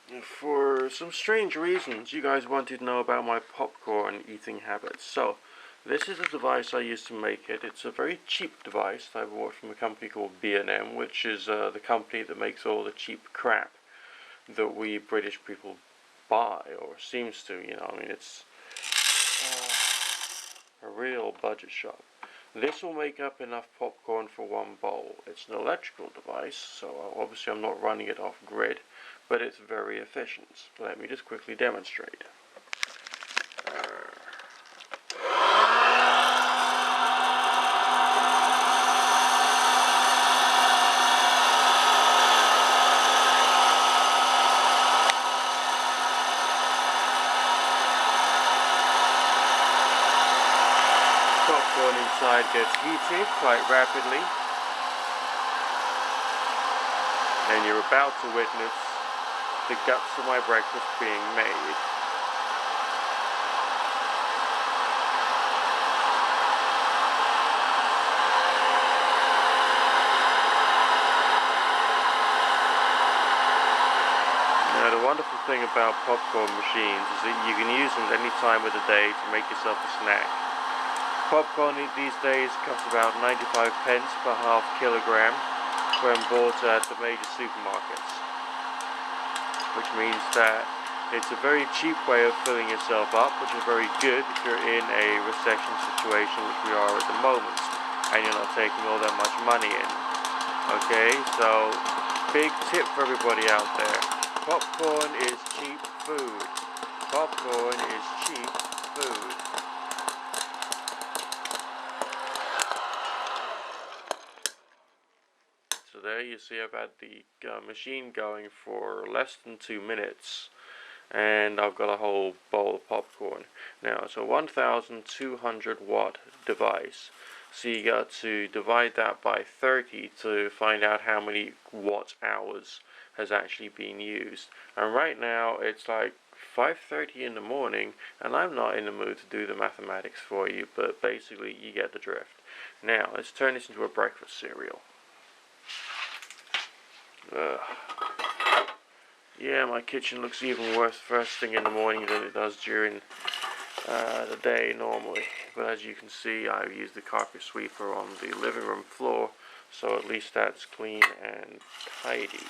For some strange reasons, you guys wanted to know about my popcorn eating habits. So, this is the device I use to make it. It's a very cheap device that I bought from a company called B&M, which is the company that makes all the cheap crap that we British people buy, or seems to, you know. I mean, it's a real budget shop. This will make up enough popcorn for one bowl. It's an electrical device, so obviously I'm not running it off grid, but it's very efficient. Let me just quickly demonstrate. Popcorn inside gets heated quite rapidly, and you're about to witness the guts of my breakfast being made. Now, the wonderful thing about popcorn machines is that you can use them at any time of the day to make yourself a snack. Popcorn these days costs about 95 pence per half kilogram when bought at the major supermarkets, which means that it's a very cheap way of filling yourself up, which is very good if you're in a recession situation, which we are at the moment, and you're not taking all that much money in. Okay, so big tip for everybody out there: popcorn is cheap food. Popcorn is cheap food. So there you see I've had the machine going for less than 2 minutes, and I've got a whole bowl of popcorn. Now it's a 1200 watt device, so you got to divide that by 30 to find out how many watt hours has actually been used. And right now it's like 5:30 in the morning, and I'm not in the mood to do the mathematics for you, but basically you get the drift. Now let's turn this into a breakfast cereal. Yeah, my kitchen looks even worse first thing in the morning than it does during the day normally. But as you can see, I've used the carpet sweeper on the living room floor, so at least that's clean and tidy.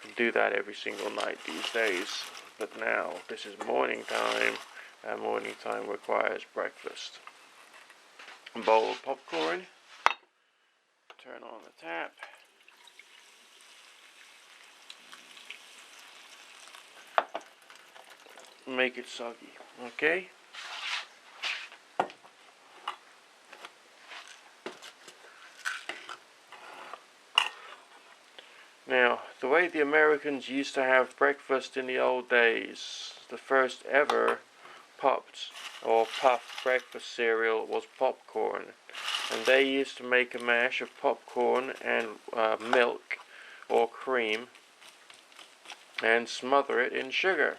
I do that every single night these days. But now, this is morning time, and morning time requires breakfast. A bowl of popcorn. Turn on the tap. Make it soggy, okay? Now, the way the Americans used to have breakfast in the old days, the first ever popped or puffed breakfast cereal was popcorn, and they used to make a mash of popcorn and milk or cream and smother it in sugar.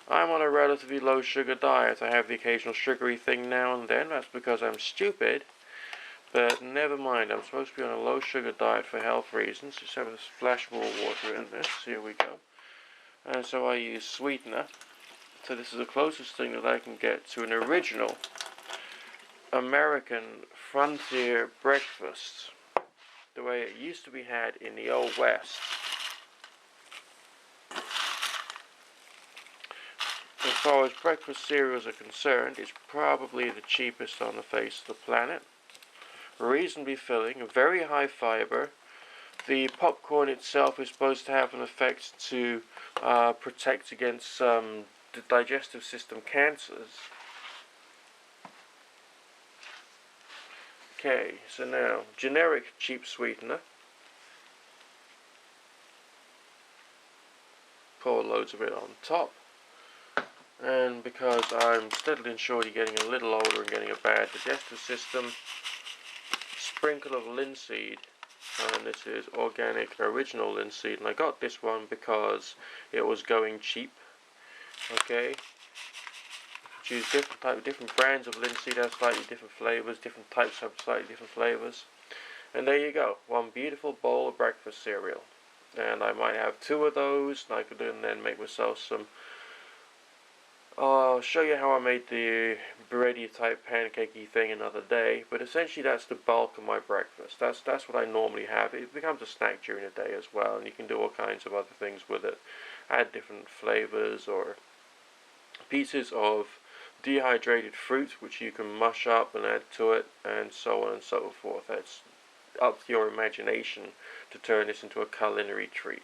I'm on a relatively low sugar diet. I have the occasional sugary thing now and then. That's because I'm stupid. But never mind, I'm supposed to be on a low sugar diet for health reasons. Just have a splash more water in this. Here we go. And so I use sweetener. So this is the closest thing that I can get to an original American frontier breakfast, the way it used to be had in the Old West. As far as breakfast cereals are concerned, it's probably the cheapest on the face of the planet. Reasonably filling, very high fiber. The popcorn itself is supposed to have an effect to protect against the digestive system cancers. Okay, so now, generic cheap sweetener. Pour loads of it on top. And because I'm steadily and surely getting a little older and getting a bad digestive system, sprinkle of linseed, and this is organic original linseed, and I got this one because it was going cheap. Okay, choose different brands of linseed, have slightly different flavors, different types have slightly different flavors, and there you go, one beautiful bowl of breakfast cereal. and I might have 2 of those, and I could then make myself some. I'll show you how I made the bready type pancakey thing another day, but essentially that's the bulk of my breakfast. That's what I normally have. It becomes a snack during the day as well, and you can do all kinds of other things with it. Add different flavors or pieces of dehydrated fruit which you can mush up and add to it, and so on and so forth. It's up to your imagination to turn this into a culinary treat.